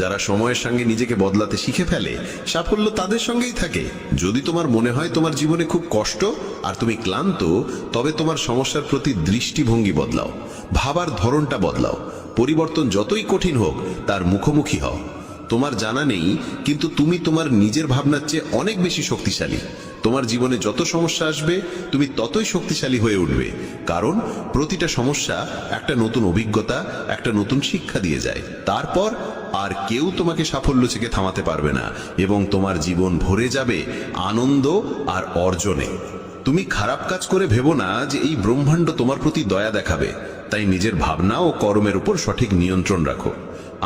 যারা সময়ের সঙ্গে নিজেকে বদলাতে শিখে ফেলে সাফল্য তাদের সঙ্গেই থাকে। যদি তোমার মনে হয় তোমার জীবনে খুব কষ্ট আর তুমি ক্লান্ত, তবে তোমার সমস্যার প্রতি দৃষ্টিভঙ্গি বদলাও, ভাবার ধরনটা বদলাও। পরিবর্তন যতই কঠিন হোক তার মুখোমুখি হও। তোমার জানা নেই, কিন্তু তুমি তোমার নিজের ভাবনার চেয়ে অনেক বেশি শক্তিশালী। তোমার জীবনে যত সমস্যা আসবে তুমি ততই শক্তিশালী হয়ে উঠবে, কারণ প্রতিটা সমস্যা একটা নতুন অভিজ্ঞতা, একটা নতুন শিক্ষা দিয়ে যায়। তারপর আর কেউ তোমাকে সাফল্য থেকে থামাতে পারবে না, এবং তোমার জীবন ভরে যাবে আনন্দ আর অর্জনে। তুমি খারাপ কাজ করে ভেবো না যে এই ব্রহ্মাণ্ড তোমার প্রতি দয়া দেখাবে। তাই নিজের ভাবনা ও কর্মের উপর সঠিক নিয়ন্ত্রণ রাখো।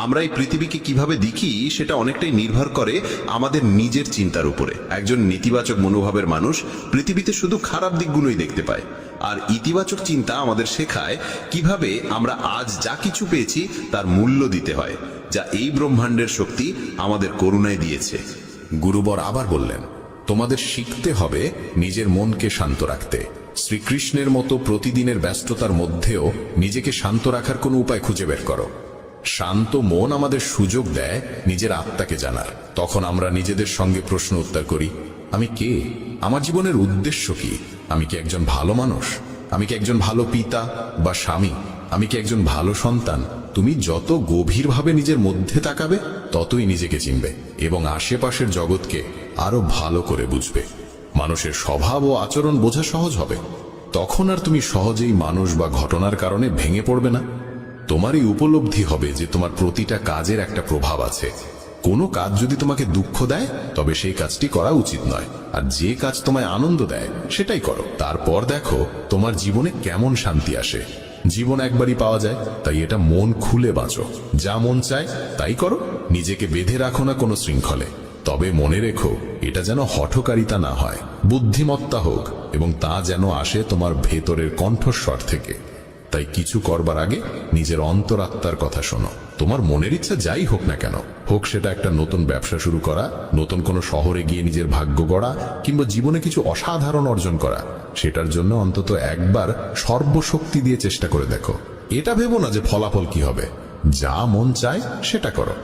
আমরা এই পৃথিবীকে কিভাবে দেখি সেটা অনেকটাই নির্ভর করে আমাদের নিজের চিন্তার উপরে। একজন নেতিবাচক মনোভাবের মানুষ পৃথিবীতে শুধু খারাপ দিকগুলোই দেখতে পায়, আর ইতিবাচক চিন্তা আমাদের শেখায় কিভাবে আমরা আজ যা কিছু পেয়েছি তার মূল্য দিতে হয়, যা এই ব্রহ্মাণ্ডের শক্তি আমাদের করুণায় দিয়েছে। গুরুবর আবার বললেন, তোমাদের শিখতে হবে নিজের মনকে শান্ত রাখতে। শ্রীকৃষ্ণের মতো প্রতিদিনের ব্যস্ততার মধ্যেও নিজেকে শান্ত রাখার কোনো উপায় খুঁজে বের করো। শান্ত মন আমাদের সুযোগ দেয় নিজের আত্মাকে জানার। তখন আমরা নিজেদের সঙ্গে প্রশ্ন উত্তর করি, আমি কে? আমার জীবনের উদ্দেশ্য কি? আমি কি একজন ভালো মানুষ? আমি কি একজন ভালো পিতা বা স্বামী? আমি কি একজন ভালো সন্তান? তুমি যত গভীরভাবে নিজের মধ্যে তাকাবে ততই নিজেকে চিনবে এবং আশেপাশের জগৎকে আরো ভালো করে বুঝবে। মানুষের স্বভাব ও আচরণ বোঝা সহজ হবে। তখন আর তুমি সহজেই মানুষ বা ঘটনার কারণে ভেঙে পড়বে না। তোমার এই উপলব্ধি হবে যে তোমার প্রতিটা কাজের একটা প্রভাব আছে। কোনো কাজ যদি তোমাকে দুঃখ দেয় তবে সেই কাজটি করা উচিত নয়, আর যে কাজ তোমায় আনন্দ দেয় সেটাই করো। তারপর দেখো তোমার জীবনে কেমন শান্তি আসে। জীবন একবারই পাওয়া যায়, তাই এটা মন খুলে বাঁচো। যা মন চায় তাই করো, নিজেকে বেঁধে রাখো না কোনো শৃঙ্খলে। তবে মনে রেখো, এটা যেন হঠকারিতা না হয়, বুদ্ধিমত্তা হোক, এবং তা যেন আসে তোমার ভেতরের কণ্ঠস্বর থেকে। তাই কিছু করবার আগে নিজের অন্তরাত্মার কথা শোনো। তোমার মনের ইচ্ছা যাই হোক না কেন, হোক সেটা একটা নতুন ব্যবসা শুরু করা, নতুন কোনো শহরে গিয়ে নিজের ভাগ্য গড়া, কিংবা জীবনে কিছু অসাধারণ অর্জন করা, সেটার জন্য অন্তত একবার সর্বশক্তি দিয়ে চেষ্টা করে দেখো। এটা ভেবো না যে ফলাফল কি হবে। যা মন চায় সেটা করো।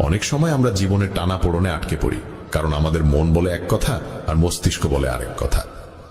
অনেক সময় আমরা জীবনের টানাপোড়েনে আটকে পড়ি, কারণ আমাদের মন বলে এক কথা আর মস্তিষ্ক বলে আরেক কথা।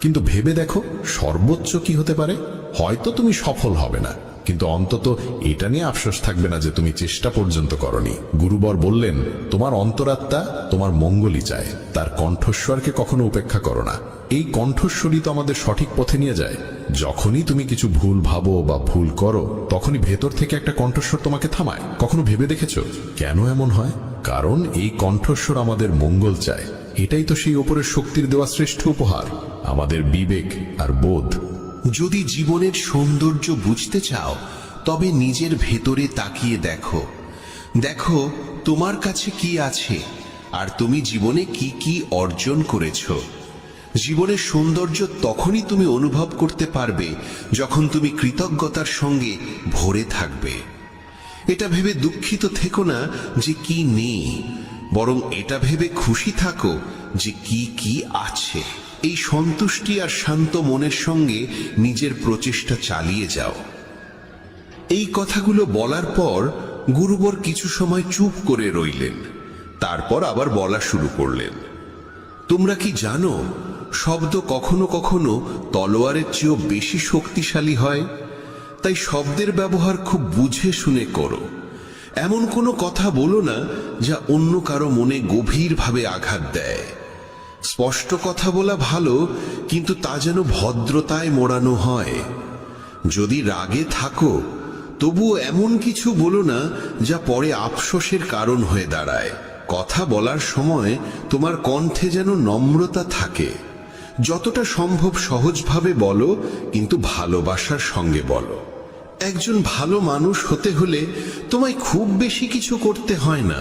কিন্তু ভেবে দেখো সর্বোচ্চ কি হতে পারে। হয়তো তুমি সফল হবে না, কিন্তু অন্তত এটা নিয়ে আফসোস থাকবে না যে তুমি চেষ্টা পর্যন্ত করনি। গুরুবর বললেন, তোমার অন্তরাত্মা তোমার মঙ্গলই চায়, তার কণ্ঠস্বরকে কখনো উপেক্ষা করো না। এই কণ্ঠস্বরই তো আমাদের সঠিক পথে নিয়ে যায়। যখনই তুমি কিছু ভুল ভাবো বা ভুল করো, তখনই ভেতর থেকে একটা কণ্ঠস্বর তোমাকে থামায়। কখনো ভেবে দেখেছো কেন এমন হয়? কারণ এই কণ্ঠস্বর আমাদের মঙ্গল চায়। এটাই তো সেই ওপরের শক্তির দেওয়া শ্রেষ্ঠ উপহার, আমাদের বিবেক আর বোধ। যদি জীবনের সৌন্দর্য বুঝতে চাও, তবে নিজের ভেতরে তাকিয়ে দেখো। দেখো তোমার কাছে কি আছে, আর তুমি জীবনে কি কি অর্জন করেছো। জীবনের সৌন্দর্য তখনই তুমি অনুভব করতে পারবে যখন তুমি কৃতজ্ঞতার সঙ্গে ভরে থাকবে। এটা ভেবে দুঃখিত থেকো না যে কি নেই, বরং এটা ভেবে খুশি থাকো যে কি কি আছে। এই সন্তুষ্টি আর শান্ত মনের সঙ্গে নিজের প্রচেষ্টা চালিয়ে যাও। এই কথাগুলো বলার পর গুরুবর কিছু সময় চুপ করে রইলেন। তারপর আবার বলা শুরু করলেন, তোমরা কি জানো, শব্দ কখনো কখনো তলোয়ারের চেয়েও বেশি শক্তিশালী হয়। তাই শব্দের ব্যবহার খুব বুঝে শুনে করো। এমন কোনো কথা বলো না যা অন্য কারো মনে গভীরভাবে আঘাত দেয়। স্পষ্ট কথা বলা ভালো, কিন্তু তা যেন ভদ্রতায় মোড়ানো হয়। যদি রাগে থাকো, তবুও এমন কিছু বলো না যা পরে আফসোসের কারণ হয়ে দাঁড়ায়। কথা বলার সময় তোমার কণ্ঠে যেন নম্রতা থাকে। যতটা সম্ভব সহজভাবে বলো, কিন্তু ভালোবাসার সঙ্গে বলো। একজন ভালো মানুষ হতে হলে তোমায় খুব বেশি কিছু করতে হয় না,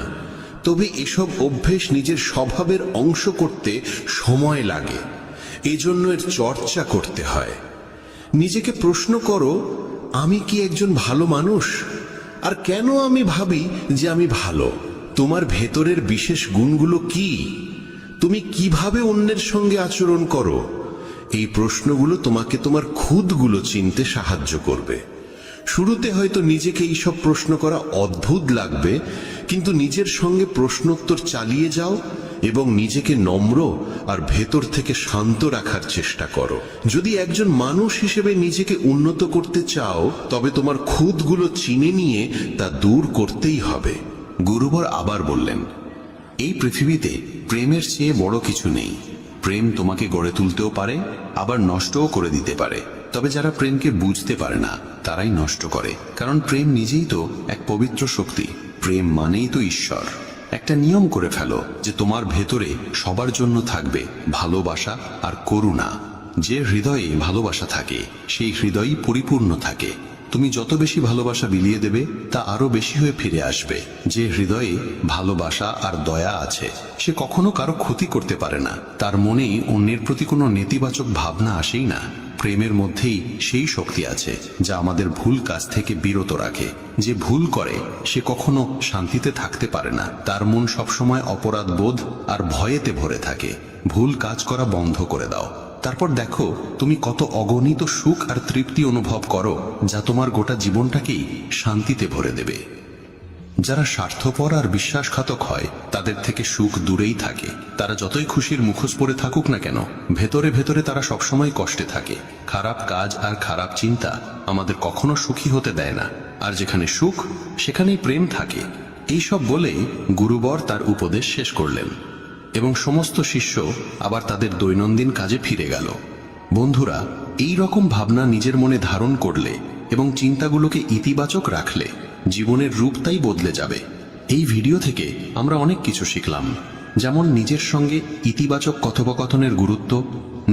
তবে এসব অভ্যেস নিজের স্বভাবের অংশ করতে সময় লাগে। এজন্য এর চর্চা করতে হয়। নিজেকে প্রশ্ন করো, আমি কি একজন ভালো মানুষ? আর কেন আমি ভাবি যে আমি ভালো? তোমার ভেতরের বিশেষ গুণগুলো কি? তুমি কিভাবে অন্যের সঙ্গে আচরণ করো? এই প্রশ্নগুলো তোমাকে তোমার খুদগুলো চিনতে সাহায্য করবে। শুরুতে হয়তো নিজেকে এইসব প্রশ্ন করা অদ্ভুত লাগবে, কিন্তু নিজের সঙ্গে প্রশ্নোত্তর চালিয়ে যাও এবং নিজেকে নম্র আর ভেতর থেকে শান্ত রাখার চেষ্টা করো। যদি একজন মানুষ হিসেবে নিজেকে উন্নত করতে চাও, তবে তোমার খুঁতগুলো চিনে নিয়ে তা দূর করতেই হবে। গুরুবর আবার বললেন, এই পৃথিবীতে প্রেমের চেয়ে বড় কিছু নেই। প্রেম তোমাকে গড়ে তুলতেও পারে, আবার নষ্টও করে দিতে পারে। তবে যারা প্রেমকে বুঝতে পারে না তারাই নষ্ট করে, কারণ প্রেম নিজেই তো এক পবিত্র শক্তি। প্রেম মানেই তো ঈশ্বর। একটা নিয়ম করে ফেলো যে তোমার ভেতরে সবার জন্য থাকবে ভালোবাসা আর করুণা। যে হৃদয়ে ভালোবাসা থাকে সেই হৃদয়ই পরিপূর্ণ থাকে। তুমি যত বেশি ভালোবাসা বিলিয়ে দেবে তা আরো বেশি হয়ে ফিরে আসবে। যে হৃদয়ে ভালোবাসা আর দয়া আছে সে কখনো কারো ক্ষতি করতে পারে না। তার মনে অন্যের প্রতি কোনো নেতিবাচক ভাবনা আসেই না। প্রেমের মধ্যেই সেই শক্তি আছে যা আমাদের ভুল কাজ থেকে বিরত রাখে। যে ভুল করে সে কখনো শান্তিতে থাকতে পারে না। তার মন সবসময় অপরাধ বোধ আর ভয়েতে ভরে থাকে। ভুল কাজ করা বন্ধ করে দাও, তারপর দেখো তুমি কত অগণিত সুখ আর তৃপ্তি অনুভব করো, যা তোমার গোটা জীবনটাকেই শান্তিতে ভরে দেবে। যারা স্বার্থপর আর বিশ্বাসঘাতক হয় তাদের থেকে সুখ দূরেই থাকে। তারা যতই খুশির মুখোশ পরে থাকুক না কেন, ভেতরে ভেতরে তারা সবসময় কষ্টে থাকে। খারাপ কাজ আর খারাপ চিন্তা আমাদের কখনো সুখী হতে দেয় না। আর যেখানে সুখ সেখানেই প্রেম থাকে। এইসব বলে গুরুবর তার উপদেশ শেষ করলেন এবং সমস্ত শিষ্য আবার তাদের দৈনন্দিন কাজে ফিরে গেল। বন্ধুরা, এই রকম ভাবনা নিজের মনে ধারণ করলে এবং চিন্তাগুলোকে ইতিবাচক রাখলে জীবনের রূপটাই বদলে যাবে। এই ভিডিও থেকে আমরা অনেক কিছু শিখলাম, যেমন নিজের সঙ্গে ইতিবাচক কথোপকথনের গুরুত্ব,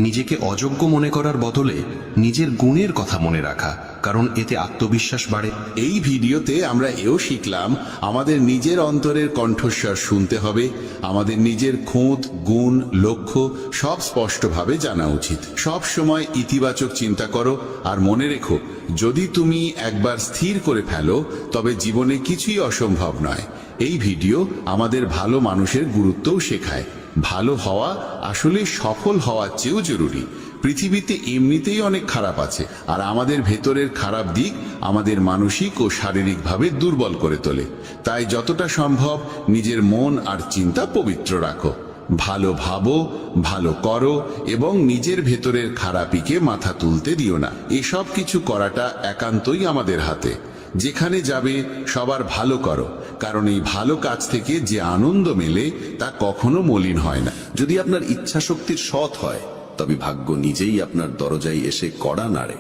নিজেকে অযোগ্য মনে করার বদলে নিজের গুণের কথা মনে রাখা, কারণ এতে আত্মবিশ্বাস বাড়ে। এই ভিডিওতে আমরা এও শিখলাম আমাদের নিজের অন্তরের কণ্ঠস্বর শুনতে হবে। আমাদের নিজের খুঁত, গুণ, লক্ষ্য সব স্পষ্টভাবে জানা উচিত। সব সময় ইতিবাচক চিন্তা করো আর মনে রেখো, যদি তুমি একবার স্থির করে ফেলো তবে জীবনে কিছুই অসম্ভব নয়। এই ভিডিও আমাদের ভালো মানুষের গুরুত্বও শেখায়। ভালো হওয়া আসলে সফল হওয়ার চেয়েও জরুরি। পৃথিবীতে এমনিতেই অনেক খারাপ আছে, আর আমাদের ভেতরের খারাপ দিক আমাদের মানসিক ও শারীরিকভাবে দুর্বল করে তোলে। তাই যতটা সম্ভব নিজের মন আর চিন্তা পবিত্র রাখো। ভালো ভাবো, ভালো করো এবং নিজের ভেতরের খারাপিকে মাথা তুলতে দিও না। এসব কিছু করাটা একান্তই আমাদের হাতে। যেখানে যাবে সবার ভালো করো, কারণ এই ভালো কাজ থেকে যে আনন্দ মেলে তা কখনো মলিন হয় না। যদি আপনার ইচ্ছা শক্তির সৎ হয় তবে ভাগ্য নিজেই আপনার দরজায় এসে কড়া নাড়ে।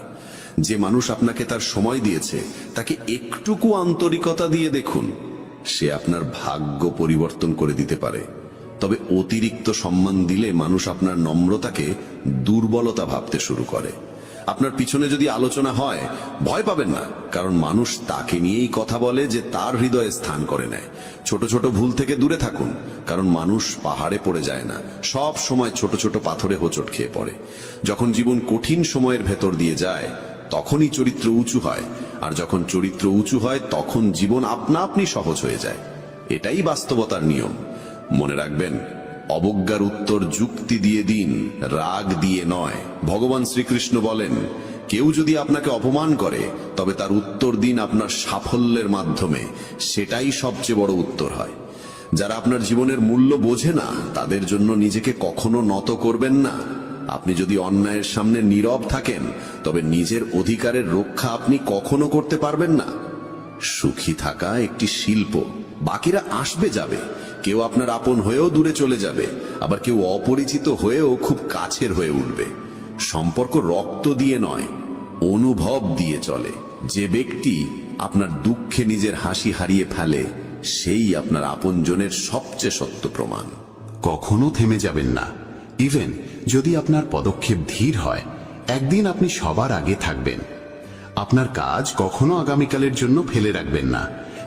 যে মানুষ আপনাকে তার সময় দিয়েছে তাকে একটুকু আন্তরিকতা দিয়ে দেখুন, সে আপনার ভাগ্য পরিবর্তন করে দিতে পারে। তবে অতিরিক্ত সম্মান দিলে মানুষ আপনার নম্রতাকে দুর্বলতা ভাবতে শুরু করে। আপনার পিছনে যদি আলোচনা হয় ভয় পাবেন না, কারণ মানুষ তাকে নিয়েই কথা বলে যে তার হৃদয়ে স্থান করে নেয়। ছোট ছোট ভুল থেকে দূরে থাকুন, কারণ মানুষ পাহাড়ে পড়ে যায় না, সব সময় ছোট ছোট পাথরে হোঁচট খেয়ে পড়ে। যখন জীবন কঠিন সময়ের ভেতর দিয়ে যায় তখনই চরিত্র উঁচু হয়, আর যখন চরিত্র উঁচু হয় তখন জীবন আপনা আপনি সহজ হয়ে যায়। এটাই বাস্তবতার নিয়ম। মনে রাখবেন, অবজ্ঞার উত্তর যুক্তি দিয়ে দিন, রাগ দিয়ে নয়। ভগবান শ্রীকৃষ্ণ বলেন, কেউ যদি আপনাকে অপমান করে তবে তার উত্তর দিন আপনার সাফল্যের মাধ্যমে। সেটাই সবচেয়ে বড় উত্তর হয়। যারা আপনার জীবনের মূল্য বোঝে না তাদের জন্য নিজেকে কখনো নত করবেন না। আপনি যদি অন্যায়ের সামনে নীরব থাকেন তবে নিজের অধিকারের রক্ষা আপনি কখনো করতে পারবেন না। সুখী থাকা একটি শিল্প। বাকিরা আসবে যাবে, কেউ আপনার আপন হয়েও দূরে চলে যাবে, আবার কেউ অপরিচিত হয়েও খুব কাছের হয়ে উঠবে। সম্পর্ক রক্ত দিয়ে নয়, অনুভব দিয়ে চলে। যে ব্যক্তি আপনার দুঃখে নিজের হাসি হারিয়ে ফেলে সেই আপনার আপনজনের সবচেয়ে সত্য প্রমাণ। কখনো থেমে যাবেন না। ইভেন যদি আপনার পদক্ষেপ ধীর হয়, একদিন আপনি সবার আগে থাকবেন। আপনার কাজ কখনো আগামীকালের জন্য ফেলে রাখবেন না,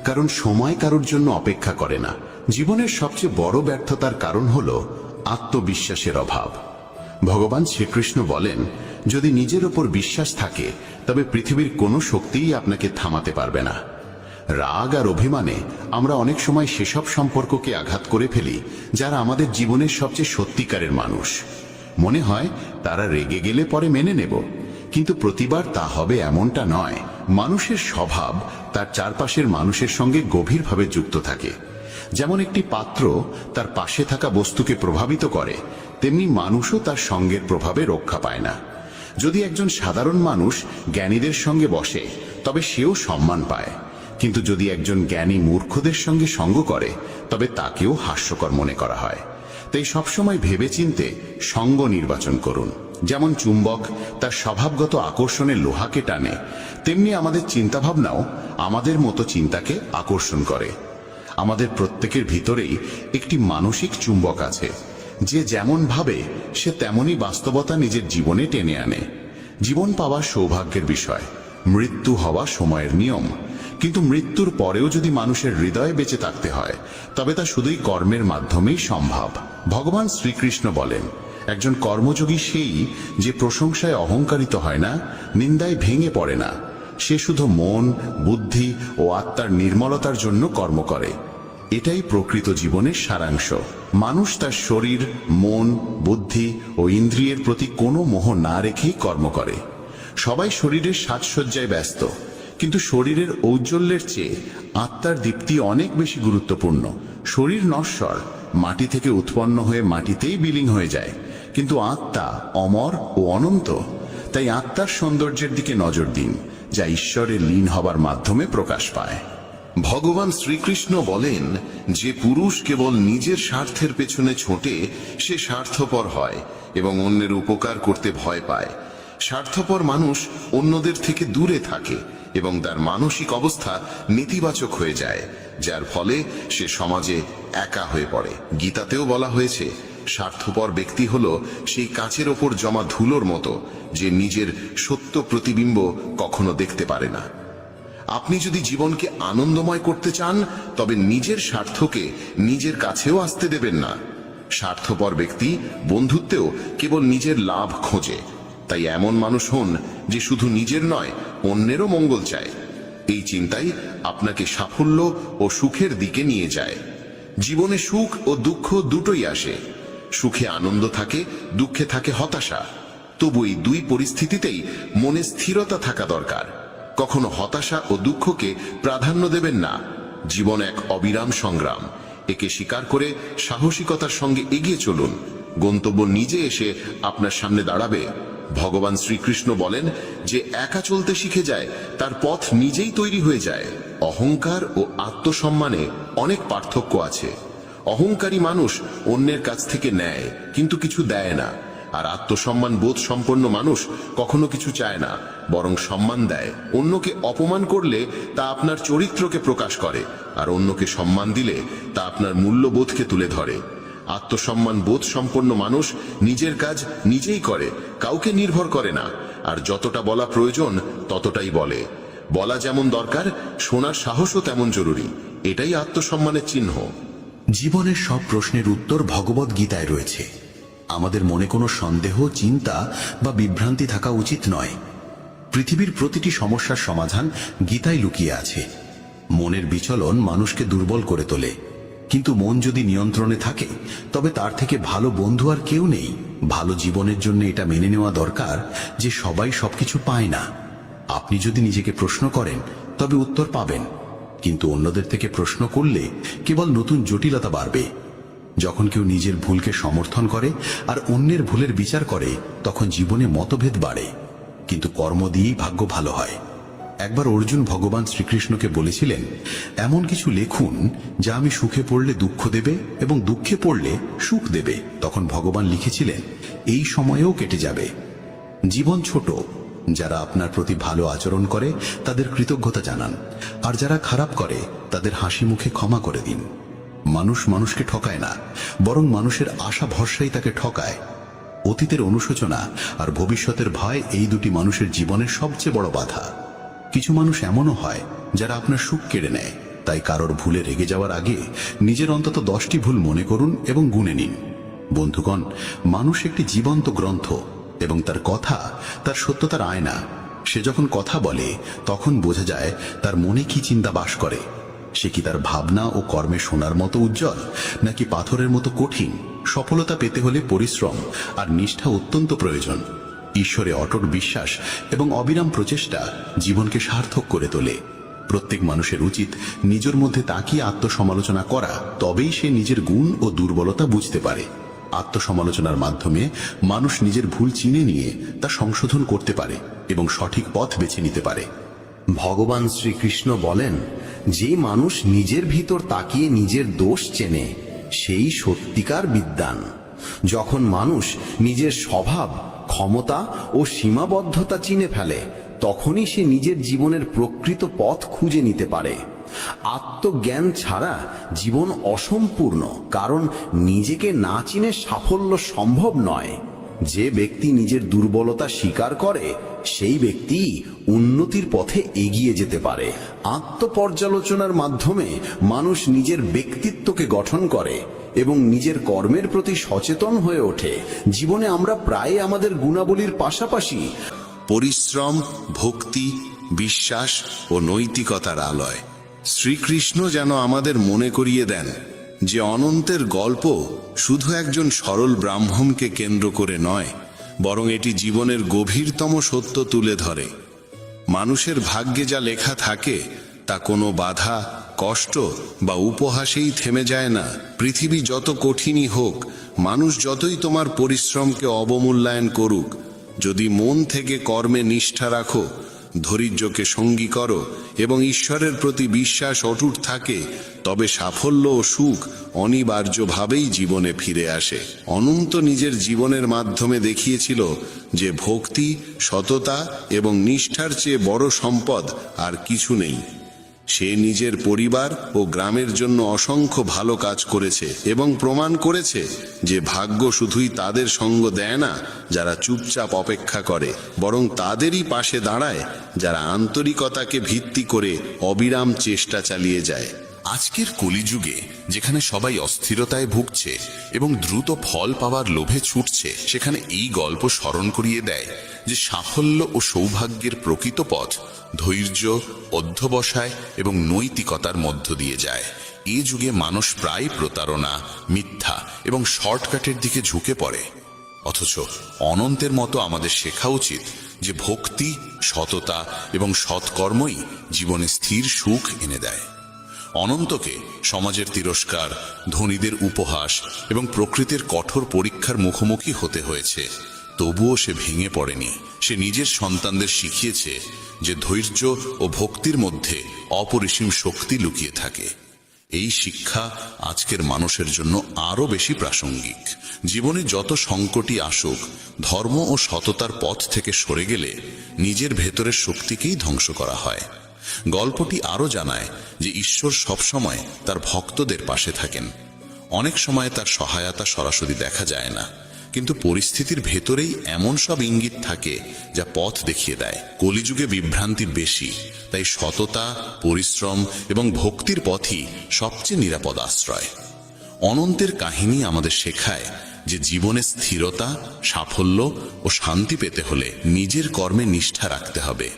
কারণ সময় কারোর জন্য অপেক্ষা করে না। জীবনের সবচেয়ে বড় ব্যর্থতার কারণ হলো আত্মবিশ্বাসের অভাব। ভগবান শ্রীকৃষ্ণ বলেন, যদি নিজের উপর বিশ্বাস থাকে তবে পৃথিবীর কোনো শক্তিই আপনাকে থামাতে পারবে না। রাগ আর অভিমানে আমরা অনেক সময় সেসব সম্পর্ককে আঘাত করে ফেলি যারা আমাদের জীবনের সবচেয়ে সত্যিকারের মানুষ। মনে হয় তারা রেগে গেলে পরে মেনে নেব, কিন্তু প্রতিবার তা হবে এমনটা নয়। মানুষের স্বভাব তার চারপাশের মানুষের সঙ্গে গভীরভাবে যুক্ত থাকে। যেমন একটি পাত্র তার পাশে থাকা বস্তুকে প্রভাবিত করে, তেমনি মানুষও তার সঙ্গের প্রভাবে রক্ষা পায় না। যদি একজন সাধারণ মানুষ জ্ঞানীদের সঙ্গে বসে তবে সেও সম্মান পায়, কিন্তু যদি একজন জ্ঞানী মূর্খদের সঙ্গে সঙ্গ করে তবে তাকেও হাস্যকর মনে করা হয়। তাই সবসময় ভেবেচিন্তে সঙ্গ নির্বাচন করুন। যেমন চুম্বক তার স্বভাবগত আকর্ষণে লোহাকে টানে, তেমনি আমাদের চিন্তাভাবনাও আমাদের মতো চিন্তাকে আকর্ষণ করে। আমাদের প্রত্যেকের ভিতরেই একটি মানসিক চুম্বক আছে, যে যেমন ভাবে সে তেমনই বাস্তবতা নিজের জীবনে টেনে আনে। জীবন পাওয়া সৌভাগ্যের বিষয়, মৃত্যু হওয়া সময়ের নিয়ম, কিন্তু মৃত্যুর পরেও যদি মানুষের হৃদয়ে বেঁচে থাকতে হয় তবে তা শুধুই কর্মের মাধ্যমেই সম্ভব। ভগবান শ্রীকৃষ্ণ বলেন, একজন কর্মযোগী সেই যে প্রশংসায় অহংকারিত হয় না, নিন্দায় ভেঙে পড়ে না। সে শুধু মন, বুদ্ধি ও আত্মার নির্মলতার জন্য কর্ম করে। এটাই প্রকৃত জীবনের সারাংশ। মানুষ তার শরীর, মন, বুদ্ধি ও ইন্দ্রিয়ের প্রতি কোনো মোহ না রেখেই কর্ম করে। সবাই শরীরের সাজসজ্জায় ব্যস্ত, কিন্তু শরীরের ঔজ্জ্বল্যের চেয়ে আত্মার দীপ্তি অনেক বেশি গুরুত্বপূর্ণ। শরীর নশ্বর, মাটি থেকে উৎপন্ন হয়ে মাটিতেই বিলীন হয়ে যায়, কিন্তু আত্মা অমর ও অনন্ত। তাই আত্মার সৌন্দর্যের দিকে নজর দিন, যা ঈশ্বরে লীন হবার মাধ্যমে প্রকাশ পায়। ভগবান শ্রীকৃষ্ণ বলেন, যে পুরুষ কেবল নিজের স্বার্থের পেছনে ছোটে সে স্বার্থপর হয় এবং অন্যের উপকার করতে ভয় পায়। স্বার্থপর মানুষ অন্যদের থেকে দূরে থাকে এবং তার মানসিক অবস্থা নেতিবাচক হয়ে যায়, যার ফলে সে সমাজে একা হয়ে পড়ে। গীতাতেও বলা হয়েছে, স্বার্থপর ব্যক্তি হলো সেই কাচের ওপর জমা ধুলোর মতো, যে নিজের সত্য প্রতিবিম্ব কখনো দেখতে পারে না। আপনি যদি জীবনকে আনন্দময় করতে চান তবে নিজের স্বার্থকে নিজের কাছেও আসতে দেবেন না। স্বার্থপর ব্যক্তি বন্ধুত্বেও কেবল নিজের লাভ খোঁজে। তাই এমন মানুষ হন যে শুধু নিজের নয়, অন্যেরও মঙ্গল চায়। এই চিন্তাই আপনাকে সাফল্য ও সুখের দিকে নিয়ে যায়। জীবনে সুখ ও দুঃখ দুটোই আসে। সুখে আনন্দ থাকে, দুঃখে থাকে হতাশা। তবু এই দুই পরিস্থিতিতেই মনে স্থিরতা থাকা দরকার। কখনো হতাশা ও দুঃখকে প্রাধান্য দেবেন না। জীবন এক অবিরাম সংগ্রাম, একে স্বীকার করে সাহসিকতার সঙ্গে এগিয়ে চলুন। গন্তব্য নিজে এসে আপনার সামনে দাঁড়াবে। ভগবান শ্রীকৃষ্ণ বলেন, যে একা চলতে শিখে যায় তার পথ নিজেই তৈরি হয়ে যায়। অহংকার ও আত্মসম্মানে অনেক পার্থক্য আছে। অহংকারী মানুষ অন্যের কাছ থেকে নেয় কিন্তু কিছু দেয় না, আর আত্মসম্মান বোধ সম্পন্ন মানুষ কখনো কিছু চায় না, বরং সম্মান দেয়। অন্যকে অপমান করলে তা আপনার চরিত্রকে প্রকাশ করে, আর অন্যকে সম্মান দিলে তা আপনার মূল্যবোধকে তুলে ধরে। আত্মসম্মান বোধ সম্পন্ন মানুষ নিজের কাজ নিজেই করে, কাউকে নির্ভর করে না, আর যতটা বলা প্রয়োজন ততটাই বলে। বলা যেমন দরকার, শোনার সাহসও তেমন জরুরি। এটাই আত্মসম্মানের চিহ্ন। জীবনের সব প্রশ্নের উত্তর ভগবদ গীতায় রয়েছে। আমাদের মনে কোনো সন্দেহ, চিন্তা বা বিভ্রান্তি থাকা উচিত নয়। পৃথিবীর প্রতিটি সমস্যার সমাধান গীতায় লুকিয়ে আছে। মনের বিচলন মানুষকে দুর্বল করে তোলে, কিন্তু মন যদি নিয়ন্ত্রণে থাকে তবে তার থেকে ভালো বন্ধু আর কেউ নেই। ভালো জীবনের জন্য এটা মেনে নেওয়া দরকার যে সবাই সবকিছু পায় না। আপনি যদি নিজেকে প্রশ্ন করেন তবে উত্তর পাবেন, কিন্তু অন্যদের থেকে প্রশ্ন করলে কেবল নতুন জটিলতা বাড়বে। যখন কেউ নিজের ভুলকে সমর্থন করে আর অন্যের ভুলের বিচার করে তখন জীবনে মতভেদ বাড়ে, কিন্তু কর্ম দিয়েই ভাগ্য ভালো হয়। একবার অর্জুন ভগবান শ্রীকৃষ্ণকে বলেছিলেন, এমন কিছু লেখুন যা আমি সুখে পড়লে দুঃখ দেবে এবং দুঃখে পড়লে সুখ দেবে। তখন ভগবান লিখেছিলেন, এই সময়েও কেটে যাবে। জীবন ছোট, যারা আপনার প্রতি ভালো আচরণ করে তাদের কৃতজ্ঞতা জানান, আর যারা খারাপ করে তাদের হাসি মুখে ক্ষমা করে দিন। মানুষ মানুষকে ঠকায় না, বরং মানুষের আশা ভরসাই তাকে ঠকায়। অতীতের অনুশোচনা আর ভবিষ্যতের ভয় এই দুটি মানুষের জীবনের সবচেয়ে বড় বাধা। কিছু মানুষ এমনও হয় যারা আপনার সুখ কেড়ে নেয়। তাই কারোর ভুলে রেগে যাওয়ার আগে নিজের অন্তত 10টি ভুল মনে করুন এবং গুনে নিন। বন্ধুগণ, মানুষ একটি জীবন্ত গ্রন্থ এবং তার কথা তার সত্যতার আয়না। সে যখন কথা বলে তখন বোঝা যায় তার মনে কি চিন্তা বাস করে। সে কি তার ভাবনা ও কর্মে সোনার মতো উজ্জ্বল, নাকি পাথরের মতো কঠিন? সফলতা পেতে হলে পরিশ্রম আর নিষ্ঠা অত্যন্ত প্রয়োজন। ঈশ্বরে অটট বিশ্বাস এবং অবিরাম প্রচেষ্টা জীবনকে সার্থক করে তোলে। প্রত্যেক মানুষের উচিত নিজের মধ্যে তাকিয়ে আত্মসমালোচনা করা, তবেই সে নিজের গুণ ও দুর্বলতা বুঝতে পারে। আত্মসমালোচনার মাধ্যমে মানুষ নিজের ভুল চিনে নিয়ে তা সংশোধন করতে পারে এবং সঠিক পথ বেছে নিতে পারে। ভগবান শ্রীকৃষ্ণ বলেন, যে মানুষ নিজের ভিতর তাকিয়ে নিজের দোষ চেনে সেই সত্যিকার বিদ্বান। যখন মানুষ নিজের স্বভাব, ক্ষমতা ও সীমাবদ্ধতা চিনে ফেলে, তখনই সে নিজের জীবনের প্রকৃত পথ খুঁজে নিতে পারে। আত্মজ্ঞান ছাড়া জীবন অসম্পূর্ণ, কারণ নিজেকে না চিনে সাফল্য সম্ভব নয়। যে ব্যক্তি নিজের দুর্বলতা স্বীকার করে সেই ব্যক্তি উন্নতির পথে এগিয়ে যেতে পারে। আত্মপর্যালোচনার মাধ্যমে মানুষ নিজের ব্যক্তিত্বকে গঠন করে এবং নিজের কর্মের প্রতি সচেতন হয়ে ওঠে। জীবনে আমরা প্রায় আমাদের গুণাবলীর পাশাপাশি পরিশ্রম, ভক্তি, বিশ্বাস ও নৈতিকতার আলয়। শ্রীকৃষ্ণ যেন আমাদের মনে করিয়ে দেন যে অনন্তের গল্প শুধু একজন সরল ব্রাহ্মণকে কেন্দ্র করে নয়, বরং এটি জীবনের গভীরতম সত্য তুলে ধরে। মানুষের ভাগ্যে যা লেখা থাকে তা কোনো বাধা, কষ্ট বা উপহাসেই থেমে যায় না। পৃথিবী যত কঠিনই হোক, মানুষ যতই তোমার পরিশ্রমকে অবমূল্যায়ন করুক, যদি মন থেকে কর্মে নিষ্ঠা রাখো, ধৈর্যকে সঙ্গী করো এবং ঈশ্বরের প্রতি বিশ্বাস অটুট থাকে, তবে সাফল্য ও সুখ অনিবার্যভাবেই জীবনে ফিরে আসে। অনন্ত নিজের জীবনের মাধ্যমে দেখিয়েছিল যে ভক্তি, সততা এবং নিষ্ঠার চেয়ে বড় সম্পদ আর কিছু নেই। সে নিজের পরিবার ও গ্রামের জন্য অসংখ্য ভালো কাজ করেছে এবং প্রমাণ করেছে যে ভাগ্য শুধুই তাদের সঙ্গ দেয় না যারা চুপচাপ অপেক্ষা করে, বরং তাদেরই পাশে দাঁড়ায় যারা আন্তরিকতাকে ভিত্তি করে অবিরাম চেষ্টা চালিয়ে যায়। আজকের কলিযুগে যেখানে সবাই অস্থিরতায় ভুগছে এবং দ্রুত ফল পাওয়ার লোভে ছুটছে, সেখানে এই গল্প স্মরণ করিয়ে দেয় যে সাফল্য ও সৌভাগ্যের প্রকৃত পথ ধৈর্য, অধ্যবসায় এবং নৈতিকতার মধ্য দিয়ে যায়। এই যুগে মানুষ প্রায় প্রতারণা, মিথ্যা এবং শর্টকাটের দিকে ঝুঁকে পড়ে, অথচ অনন্তের মতো আমাদের শেখা উচিত যে ভক্তি, সততা এবং সৎকর্মই জীবনে স্থির সুখ এনে দেয়। অনন্তকে সমাজের তিরস্কার, ধনীদের উপহাস এবং প্রকৃতির কঠোর পরীক্ষার মুখোমুখি হতে হয়েছে, তবুও সে ভেঙে পড়েনি। সে নিজের সন্তানদের শিখিয়েছে যে ধৈর্য ও ভক্তির মধ্যে অপরিসীম শক্তি লুকিয়ে থাকে। এই শিক্ষা আজকের মানুষের জন্য আরো বেশি প্রাসঙ্গিক। জীবনে যত সংকটই আসুক, ধর্ম ও সততার পথ থেকে সরে গেলে নিজের ভেতরের শক্তিকেই ধ্বংস করা হয়। গল্পটি আরো জানায় যে ঈশ্বর সবসময় তার ভক্তদের পাশে থাকেন। অনেক সময় তার সহায়তা সরাসরি দেখা যায় না, কিন্তু পরিস্থিতির ভেতরেই এমন সব ইঙ্গিত থাকে যা পথ দেখিয়ে দেয়। কলিযুগে বিভ্রান্তি বেশি, তাই সততা, পরিশ্রম এবং ভক্তির পথই সবচেয়ে নিরাপদ আশ্রয়। অনন্তের কাহিনী আমাদের শেখায় যে জীবনে স্থিরতা, সাফল্য ও শান্তি পেতে হলে নিজের কর্মে নিষ্ঠা রাখতে হবে,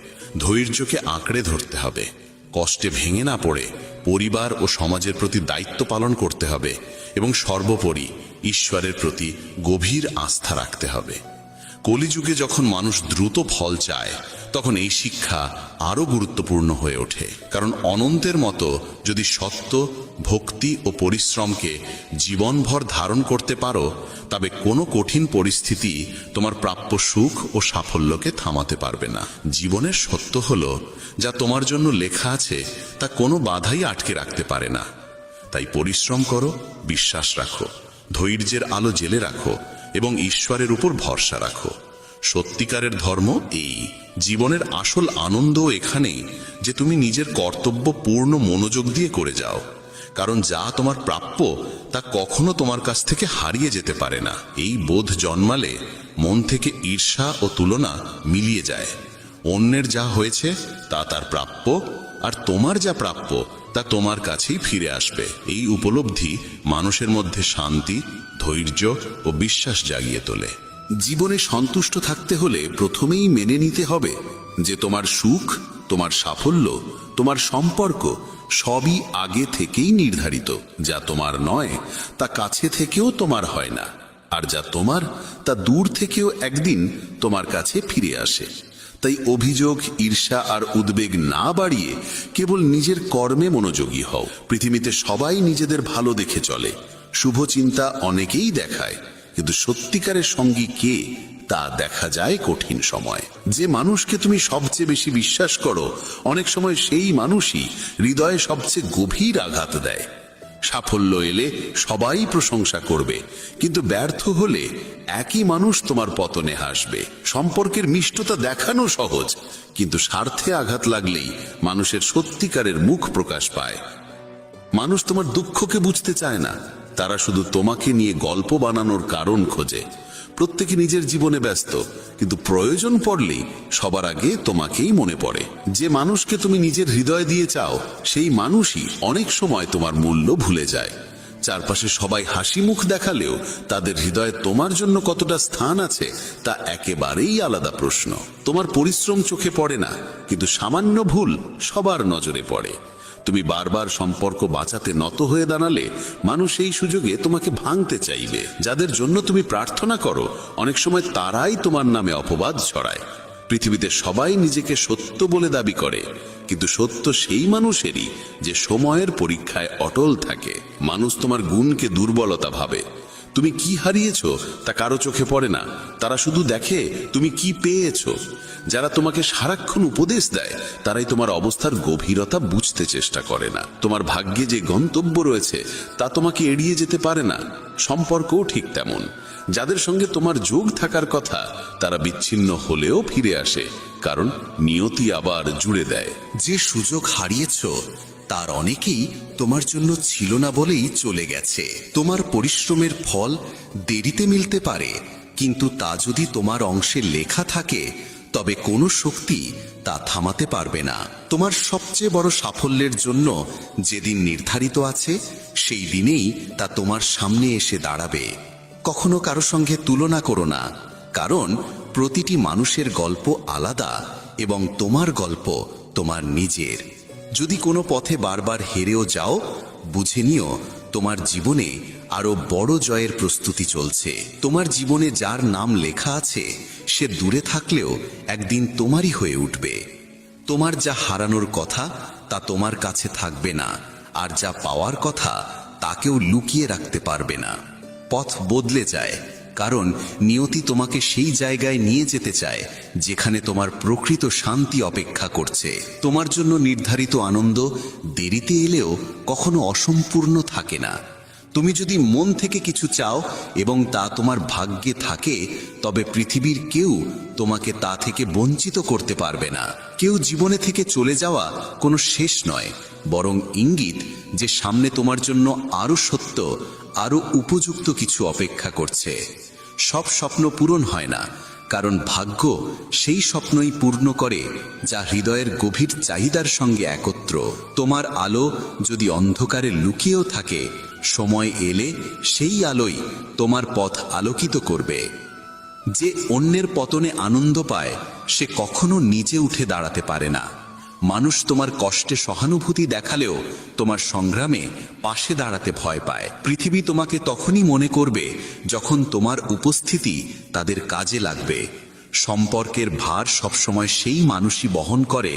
ধৈর্যকে আঁকড়ে ধরতে হবে, কষ্টে ভেঙে না পড়ে পরিবার ও সমাজের প্রতি দায়িত্ব পালন করতে হবে এবং সর্বোপরি ঈশ্বরের প্রতি গভীর আস্থা রাখতে হবে। কলিযুগে যখন মানুষ দ্রুত ফল চায়, তখন এই শিক্ষা আরো গুরুত্বপূর্ণ হয়ে ওঠে। কারণ অনন্তের মতো যদি সত্য, ভক্তি ও পরিশ্রমকে জীবনভর ধারণ করতে পারো, তবে কোনো কঠিন পরিস্থিতি তোমার প্রাপ্য সুখ ও সাফল্যকে থামাতে পারবে না। জীবনের সত্য হলো, যা তোমার জন্য লেখা আছে তা কোনো বাধাই আটকে রাখতে পারে না। তাই পরিশ্রম করো, বিশ্বাস রাখো, ধৈর্যের আলো জেলে রাখো এবং ঈশ্বরের উপর ভরসা রাখো। সত্যিকারের ধর্ম এই। জীবনের আসল আনন্দ এখানেই যে তুমি নিজের কর্তব্য পূর্ণ মনোযোগ দিয়ে করে যাও, কারণ যা তোমার প্রাপ্য তা কখনো তোমার কাছ থেকে হারিয়ে যেতে পারে না। এই বোধ জন্মালে মন থেকে ঈর্ষা ও তুলনা মিলিয়ে যায়। অন্যের যা হয়েছে তা তার প্রাপ্য, আর তোমার যা প্রাপ্য তা তোমার কাছেই ফিরে আসবে। এই উপলব্ধি মানুষের মধ্যে শান্তি, ধৈর্য ও বিশ্বাস জাগিয়ে তোলে। জীবনে সন্তুষ্ট থাকতে হলে প্রথমেই মেনে নিতে হবে যে তোমার সুখ, তোমার সাফল্য, তোমার সম্পর্ক সবই আগে থেকেই নির্ধারিত। যা তোমার নয় তা কাছে থেকেও তোমার হয় না, আর যা তোমার তা দূর থেকেও একদিন তোমার কাছে ফিরে আসে। তাই অভিযোগ, ঈর্ষা আর উদ্বেগ না বাড়িয়ে কেবল নিজের কর্মে মনোযোগী হও। পৃথিবীতে সবাই নিজেদের ভালো দেখে চলে, শুভ চিন্তা অনেকেই দেখায়, কিন্তু সত্যিকারের সঙ্গী কে তা দেখা যায় কঠিন সময়। যে মানুষকে তুমি সবচেয়ে বেশি বিশ্বাস করো, অনেক সময় সেই মানুষই হৃদয়ে সবচেয়ে গভীর আঘাত দেয়। সাফল্য এলে সবাই প্রশংসা করবে, কিন্তু ব্যর্থ হলে একই মানুষ তোমার পতনে হাসবে। সম্পর্কের মিষ্টতা দেখানো সহজ, কিন্তু স্বার্থে আঘাত লাগলেই মানুষের সত্যিকারের মুখ প্রকাশ পায়। মানুষ তোমার দুঃখকে বুঝতে চায় না, তারা শুধু তোমাকে নিয়ে গল্প বানানোর কারণ খোঁজে। প্রত্যেকে নিজের জীবনে ব্যস্ত, কিন্তু প্রয়োজন পড়লেই সবার আগে তোমাকেই মনে পড়ে। যে মানুষকে তুমি নিজের হৃদয় দিয়ে চাও, সেই মানুষই অনেক সময় তোমার মূল্য ভুলে যায়। চারপাশে সবাই হাসি মুখ দেখালেও তাদের হৃদয়ে তোমার জন্য কতটা স্থান আছে তা একেবারেই আলাদা প্রশ্ন। তোমার পরিশ্রম চোখে পড়ে না, কিন্তু সামান্য ভুল সবার নজরে পড়ে। তুমি বারবার সম্পর্ক বাঁচাতে নত হয়ে দাঁড়ালে মানুষ এই সুযোগে তোমাকে ভাঙতে চাইবে। যাদের জন্য তুমি প্রার্থনা করো, অনেক সময় তারাই তোমার নামে অপবাদ ছড়ায়। পৃথিবীতে সবাই নিজেকে সত্য বলে দাবি করে, কিন্তু সত্য সেই মানুষেরই যে সময়ের পরীক্ষায় অটল থাকে। মানুষ তোমার গুণকে দুর্বলতা ভাবে। তুমি কি হারিয়েছ তা কারো চোখে পড়ে না, তারা শুধু দেখে তুমি কি পেয়েছ। যারা তোমাকে সারাক্ষণ উপদেশ দেয়, তারাই তোমার অবস্থার গভীরতা বুঝতে চেষ্টা করে না। তোমার ভাগ্যে যে গন্তব্য রয়েছে তা তোমাকে এড়িয়ে যেতে পারে না। সম্পর্কও ঠিক তেমন। যাদের সঙ্গে তোমার যোগ থাকার কথা, তারা বিচ্ছিন্ন হলেও ফিরে আসে, কারণ নিয়তি আবার জুড়ে দেয়। যে সুযোগ হারিয়েছ তার অনেকেই তোমার জন্য ছিল না বলেই চলে গেছে। তোমার পরিশ্রমের ফল দেরিতে মিলতে পারে, কিন্তু তা যদি তোমার অংশে লেখা থাকে, তবে কোনো শক্তি তা থামাতে পারবে না। তোমার সবচেয়ে বড় সাফল্যের জন্য যেদিন নির্ধারিত আছে, সেই দিনেই তা তোমার সামনে এসে দাঁড়াবে। কখনো কারো সঙ্গে তুলনা করো না, কারণ প্রতিটি মানুষের গল্প আলাদা এবং তোমার গল্প তোমার নিজের। যদি কোনো পথে বারবার হেরেও যাও, বুঝে নিও তোমার জীবনে আরো বড় জয়ের প্রস্তুতি চলছে। তোমার জীবনে যার নাম লেখা আছে, সে দূরে থাকলেও একদিন তোমারই হয়ে উঠবে। তোমার যা হারানোর কথা তা তোমার কাছে থাকবে না, আর যা পাওয়ার কথা তাকেও লুকিয়ে রাখতে পারবে না। পথ বদলে যায়, কারণ নিয়তি তোমাকে সেই জায়গায় নিয়ে যেতে চায় যেখানে তোমার প্রকৃত শান্তি অপেক্ষা করছে। তোমার জন্য নির্ধারিত আনন্দ দেরিতে এলেও কখনো অসম্পূর্ণ থাকে না। তুমি যদি মন থেকে কিছু চাও এবং তা তোমার ভাগ্যে থাকে, তবে পৃথিবীর কেউ তোমাকে তা থেকে বঞ্চিত করতে পারবে না। কেউ জীবনে থেকে চলে যাওয়া কোনো শেষ নয়, বরং ইঙ্গিত যে সামনে তোমার জন্য আরো সত্য, আরো উপযুক্ত কিছু অপেক্ষা করছে। সব স্বপ্ন পূরণ হয় না, কারণ ভাগ্য সেই স্বপ্নই পূর্ণ করে যা হৃদয়ের গভীর চাহিদার সঙ্গে একত্র। তোমার আলো যদি অন্ধকারে লুকিয়েও থাকে, সময় এলে সেই আলোই তোমার পথ আলোকিত করবে। যে অন্যের পতনে আনন্দ পায়, সে কখনো নিজে উঠে দাঁড়াতে পারে না। মানুষ তোমার কষ্টে সহানুভূতি দেখালেও তোমার সংগ্রামে পাশে দাঁড়াতে ভয় পায়। পৃথিবী তোমাকে তখনই মনে করবে যখন তোমার উপস্থিতি তাদের কাজে লাগবে। সম্পর্কের ভার সবসময় সেই মানুষই বহন করে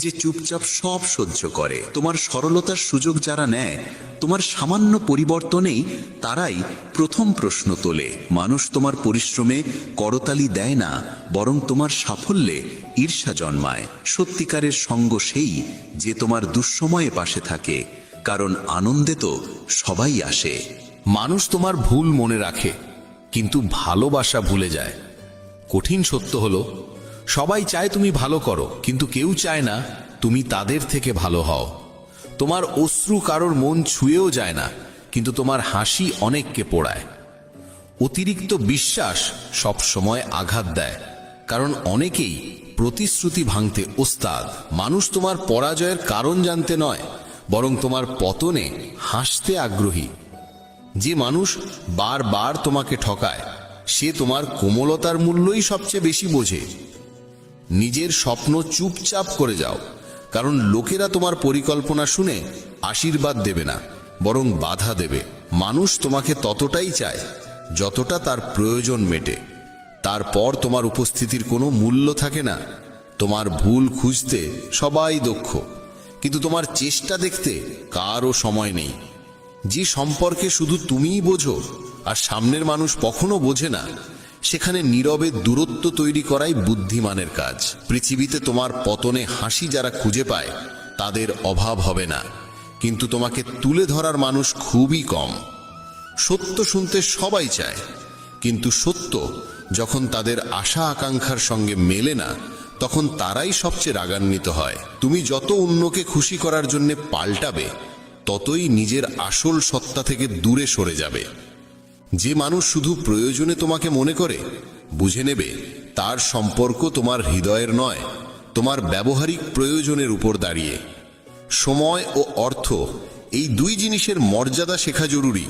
যে চুপচাপ সব সহ্য করে। তোমার সরলতার সুযোগ যারা নেয়, তোমার সামান্য পরিবর্তনেই তারাই প্রথম প্রশ্ন তোলে। মানুষ তোমার পরিশ্রমে করতালি দেয় না, বরং তোমার সাফল্যে ঈর্ষা জন্মায়। সত্যিকারের সঙ্গ সেই যে তোমার দুঃসময়ে পাশে থাকে, কারণ আনন্দে তো সবাই আসে। মানুষ তোমার ভুল মনে রাখে, কিন্তু ভালোবাসা ভুলে যায়। কঠিন সত্য হলো, সবাই চায় তুমি ভালো করো, কিন্তু কেউ চায় না তুমি তাদের থেকে ভালো হও। তোমার অশ্রু কারোর মন ছুঁয়েও যায় না, কিন্তু তোমার হাসি অনেককে পোড়ায়। অতিরিক্ত বিশ্বাস সব সময় আঘাত দেয়, কারণ অনেকেই প্রতিশ্রুতি ভাঙতে ওস্তাদ। মানুষ তোমার পরাজয়ের কারণ জানতে নয়, বরং তোমার পতনে হাসতে আগ্রহী। যে মানুষ বারবার তোমাকে ঠকায়, সে তোমার কোমলতার মূল্যই সবচেয়ে বেশি বোঝে। নিজের স্বপ্ন চুপচাপ করে যাও, কারণ লোকেরা তোমার পরিকল্পনা শুনে আশীর্বাদ দেবে না, বরং বাধা দেবে। মানুষ তোমাকে ততটাই চায় যতটা তার প্রয়োজন মেটে। তারপর তোমার উপস্থিতির কোনো মূল্য থাকে না। তোমার ভুল খুঁজতে সবাই দক্ষ, কিন্তু তোমার চেষ্টা দেখতে কারও সময় নেই। যে সম্পর্কে শুধু তুমিই বোঝো আর সামনের মানুষ কখনো বোঝে না, সেখানে নীরবে দূরত্ব তৈরি করাই বুদ্ধিমানের কাজ। পৃথিবীতে তোমার পতনে হাসি যারা খুঁজে পায় তাদের অভাব হবে না, কিন্তু তোমাকে তুলে ধরার মানুষ খুবই কম। সত্য শুনতে সবাই চায়, কিন্তু সত্য যখন তাদের আশা আকাঙ্ক্ষার সঙ্গে মেলে না, তখন তারাই সবচেয়ে রাগান্বিত হয়। তুমি যত অন্যকে খুশি করার জন্য পাল্টাবে, ততই নিজের আসল সত্তা থেকে দূরে সরে যাবে। যে মানুষ শুধু প্রয়োজনে তোমাকে মনে করে, বুঝে নেবে তার সম্পর্ক তোমার হৃদয়ের নয়, তোমার ব্যবহারিক প্রয়োজনের উপর দাঁড়িয়ে। সময় ও অর্থ, এই দুই জিনিসের মর্যাদা শেখা জরুরি,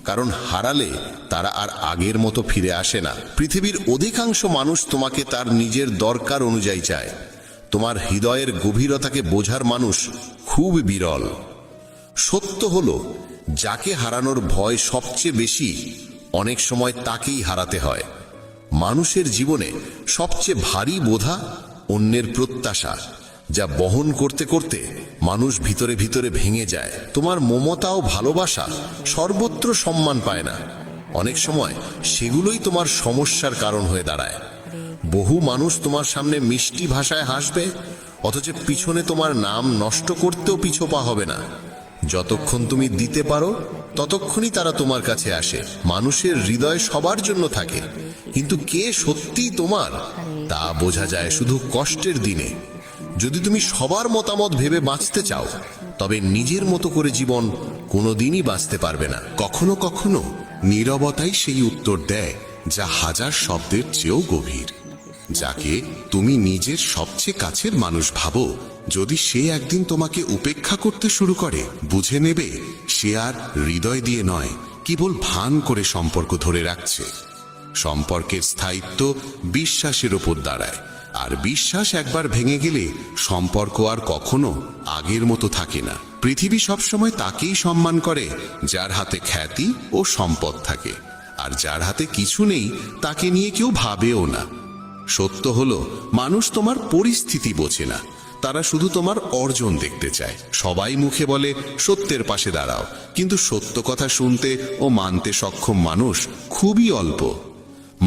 কারণ হারালে তারা আর আগের মতো ফিরে আসে না। পৃথিবীর অধিকাংশ মানুষ তোমাকে তার নিজের দরকার অনুযায়ী চায়। তোমার হৃদয়ের গভীরতাকে বোঝার মানুষ খুব বিরল। সত্য হলো, যাকে হারানোর ভয় সবচেয়ে বেশি, অনেক সময় তাকেই হারাতে হয়। মানুষের জীবনে সবচেয়ে ভারী বোঝা অন্যের প্রত্যাশা, যা বহন করতে করতে মানুষ ভিতরে ভিতরে ভেঙে যায়। তোমার মমতা ও ভালোবাসা সর্বত্র সম্মান পায় না, অনেক সময় সেগুলোই তোমার সমস্যার কারণ হয়ে দাঁড়ায়। বহু মানুষ তোমার সামনে মিষ্টি ভাষায় হাসবে, অথচ পিছনে তোমার নাম নষ্ট করতেও পিছোপা হবে না। যতক্ষণ তুমি দিতে পারো ততক্ষণই তারা তোমার কাছে আসে। মানুষের হৃদয় সবার জন্য থাকে, কিন্তু কে সত্যিই তোমার তা বোঝা যায় শুধু কষ্টের দিনে। যদি তুমি সবার মতামত ভেবে বাঁচতে চাও, তবে নিজের মতো করে জীবন কোনোদিনই বাঁচতে পারবে না। কখনো কখনো নীরবতাই সেই উত্তর দেয় যা হাজার শব্দের চেয়েও গভীর। যাকে তুমি নিজের সবচেয়ে কাছের মানুষ ভাবো, যদি সে একদিন তোমাকে উপেক্ষা করতে শুরু করে, বুঝে নেবে সে আর হৃদয় দিয়ে নয়, কেবল ভান করে সম্পর্ক ধরে রাখছে। সম্পর্কের স্থায়িত্ব বিশ্বাসের ওপর দাঁড়ায়, আর বিশ্বাস একবার ভেঙে গেলে সম্পর্ক আর কখনো আগের মতো থাকে না। পৃথিবী সবসময় তাকেই সম্মান করে যার হাতে খ্যাতি ও সম্পদ থাকে, আর যার হাতে কিছু নেই তাকে নিয়ে কেউ ভাবেও না। সত্য হলো, মানুষ তোমার পরিস্থিতি বোঝে না, তারা শুধু তোমার অর্জন দেখতে চায়। সবাই মুখে বলে সত্যের পাশে দাঁড়াও, কিন্তু সত্য কথা শুনতে ও মানতে সক্ষম মানুষ খুবই অল্প।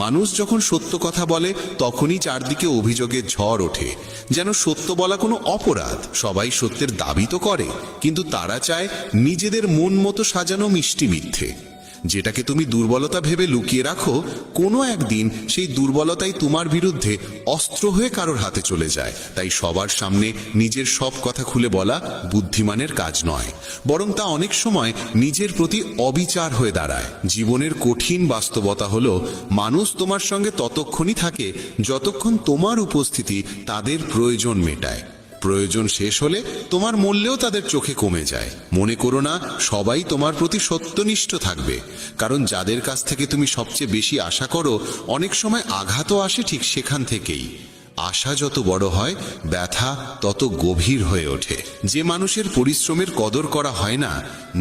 মানুষ যখন সত্য কথা বলে, তখনই চারদিকে অভিযোগের ঝড় ওঠে, যেন সত্য বলা কোনো অপরাধ। সবাই সত্যের দাবি তো করে, কিন্তু তারা চায় নিজেদের মন মতো সাজানো মিষ্টি মিথ্যে। যেটাকে তুমি দুর্বলতা ভেবে লুকিয়ে রাখো, কোনো একদিন সেই দুর্বলতাই তোমার বিরুদ্ধে অস্ত্র হয়ে কারোর হাতে চলে যায়। তাই সবার সামনে নিজের সব কথা খুলে বলা বুদ্ধিমানের কাজ নয়, বরং তা অনেক সময় নিজের প্রতি অবিচার হয়ে দাঁড়ায়। জীবনের কঠিন বাস্তবতা হলো, মানুষ তোমার সঙ্গে ততক্ষণই থাকে যতক্ষণ তোমার উপস্থিতি তাদের প্রয়োজন মেটায়। প্রয়োজন শেষ হলে তোমার মূল্যও তাদের চোখে কমে যায়। মনে করো না সবাই তোমার প্রতি সত্যনিষ্ঠ থাকবে, কারণ যাদের কাছ থেকে তুমি সবচেয়ে বেশি আশা করো, অনেক সময় আঘাতও আসে ঠিক সেখান থেকেই। আশা যত বড় হয়, ব্যথা তত গভীর হয়ে ওঠে। যে মানুষের পরিশ্রমের কদর করা হয় না,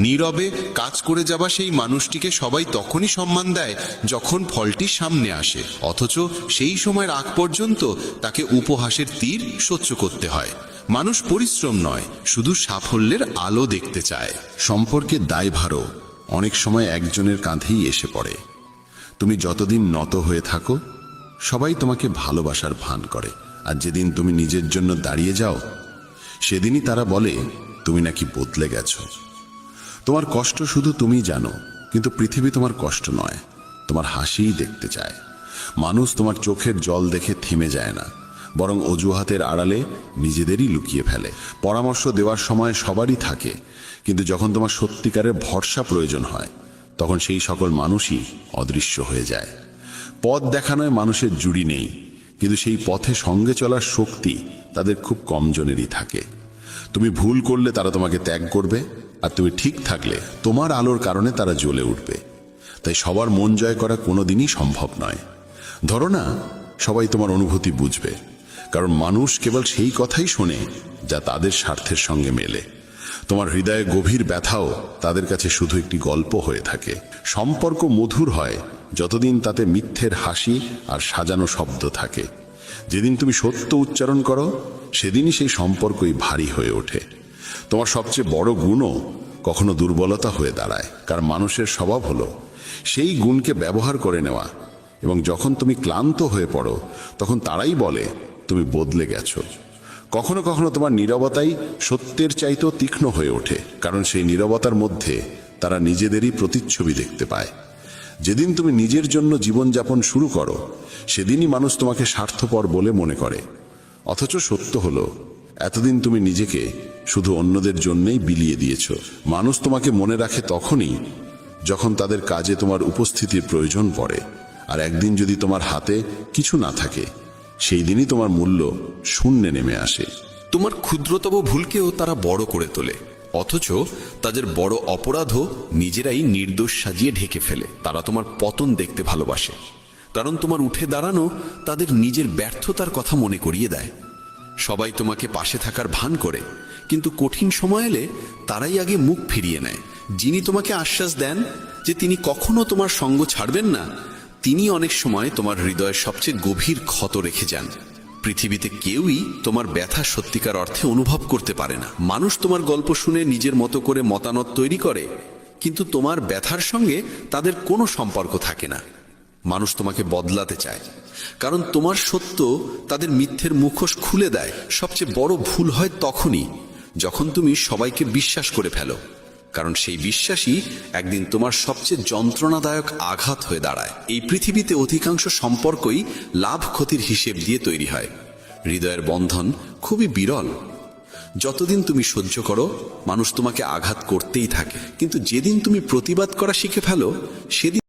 নীরবে কাজ করে যাওয়া সেই মানুষটিকে সবাই তখনই সম্মান দেয় যখন ফলটি সামনে আসে, অথচ সেই সময়ের আগ পর্যন্ত তাকে উপহাসের তীর সহ্য করতে হয়। মানুষ পরিশ্রম নয়, শুধু সাফল্যের আলো দেখতে চায়। সম্পর্কের দায়ভারও অনেক সময় একজনের কাঁধেই এসে পড়ে। তুমি যতদিন নত হয়ে থাকো, সবাই তোমাকে ভালোবাসার ভান করে, আর যেদিন তুমি নিজের জন্য দাঁড়িয়ে যাও, সেদিনই তারা বলে তুমি নাকি বদলে গেছো। তোমার কষ্ট শুধু তুমি জানো, কিন্তু পৃথিবী তোমার কষ্ট নয়, তোমার হাসিই দেখতে চায়। মানুষ তোমার চোখের জল দেখে থেমে যায় না, বরং অজুহাতের আড়ালে নিজেদেরই লুকিয়ে ফেলে। পরামর্শ দেওয়ার সময় সবারই থাকে, কিন্তু যখন তোমার সত্যিকারের ভরসা প্রয়োজন হয়, তখন সেই সকল মানুষই অদৃশ্য হয়ে যায়। পথ দেখানোয় মানুষের জুড়ি নেই, কিন্তু সেই পথে সঙ্গে চলার শক্তি তাদের খুব কম জনেরই থাকে। তুমি ভুল করলে তারা তোমাকে ত্যাগ করবে, আর তুমি ঠিক থাকলে তোমার আলোর কারণে তারা জ্বলে উঠবে। তাই সবার মন জয় করা কোনোদিনই সম্ভব নয়। ধরো না সবাই তোমার অনুভূতি বুঝবে, কারণ মানুষ কেবল সেই কথাই শোনে যা তাদের স্বার্থের সঙ্গে মেলে। তোমার হৃদয়ে গভীর ব্যথাও তাদের কাছে শুধু একটি গল্প হয়ে থাকে। সম্পর্ক মধুর হয় যতদিন তাতে মিথ্যের হাসি আর সাজানো শব্দ থাকে, যেদিন তুমি সত্য উচ্চারণ করো সেদিনই সেই সম্পর্কই ভারী হয়ে ওঠে। তোমার সবচেয়ে বড় গুণও কখনো দুর্বলতা হয়ে দাঁড়ায়, কারণ মানুষের স্বভাব হলো সেই গুণকে ব্যবহার করে নেওয়া। এবং যখন তুমি ক্লান্ত হয়ে পড়ো তখন তারাই বলে তুমি বদলে গেছো। কখনো কখনো তোমার নীরবতাই সত্যের চাইতেও তীক্ষ্ণ হয়ে ওঠে, কারণ সেই নীরবতার মধ্যে তারা নিজেদেরই প্রতিচ্ছবি দেখতে পায়। যেদিন তুমি নিজের জন্য জীবনযাপন শুরু করো সেদিনই মানুষ তোমাকে স্বার্থপর বলে মনে করে। অথচ সত্য হলো এতদিন তুমি নিজেকে শুধু অন্যদের জন্যই বিলিয়ে দিয়েছ। মানুষ তোমাকে মনে রাখে তখনই যখন তাদের কাজে তোমার উপস্থিতির প্রয়োজন পড়ে, আর একদিন যদি তোমার হাতে কিছু না থাকে সেই দিনই তোমার মূল্য শূন্যে নেমে আসে। তোমার ক্ষুদ্রতম ভুলকেও তারা বড় করে তোলে, অথচ তাদের বড় অপরাধও নিজেরাই নির্দোষ সাজিয়ে ঢেকে ফেলে। তারা তোমার পতন দেখতে ভালোবাসে, কারণ তোমার উঠে দাঁড়ানো তাদের নিজের ব্যর্থতার কথা মনে করিয়ে দেয়। সবাই তোমাকে পাশে থাকার ভান করে, কিন্তু কঠিন সময় এলে তারাই আগে মুখ ফিরিয়ে নেয়। যিনি তোমাকে আশ্বাস দেন যে তিনি কখনো তোমার সঙ্গ ছাড়বেন না, তিনি অনেক সময় তোমার হৃদয়ের সবচেয়ে গভীর ক্ষত রেখে যান। পৃথিবীতে কেউই তোমার ব্যথা সত্যিকার অর্থে অনুভব করতে পারে না। মানুষ তোমার গল্প শুনে নিজের মতো করে মতামত তৈরি করে, কিন্তু তোমার ব্যথার সঙ্গে তাদের কোনো সম্পর্ক থাকে না। মানুষ তোমাকে বদলাতে চায়, কারণ তোমার সত্য তাদের মিথ্যের মুখোশ খুলে দেয়। সবচেয়ে বড় ভুল হয় তখনই যখন তুমি সবাইকে বিশ্বাস করে ফেলো, কারণ সেই বিশ্বাসই একদিন তোমার সবচেয়ে যন্ত্রণাদায়ক আঘাত হয়ে দাঁড়ায়। এই পৃথিবীতে অধিকাংশ সম্পর্কই লাভ ক্ষতির হিসেব দিয়ে তৈরি হয়। হৃদয়ের বন্ধন খুবই বিরল। যতদিন তুমি সহ্য করো মানুষ তোমাকে আঘাত করতেই থাকে, কিন্তু যেদিন তুমি প্রতিবাদ করা শিখে ফেলো সেদিন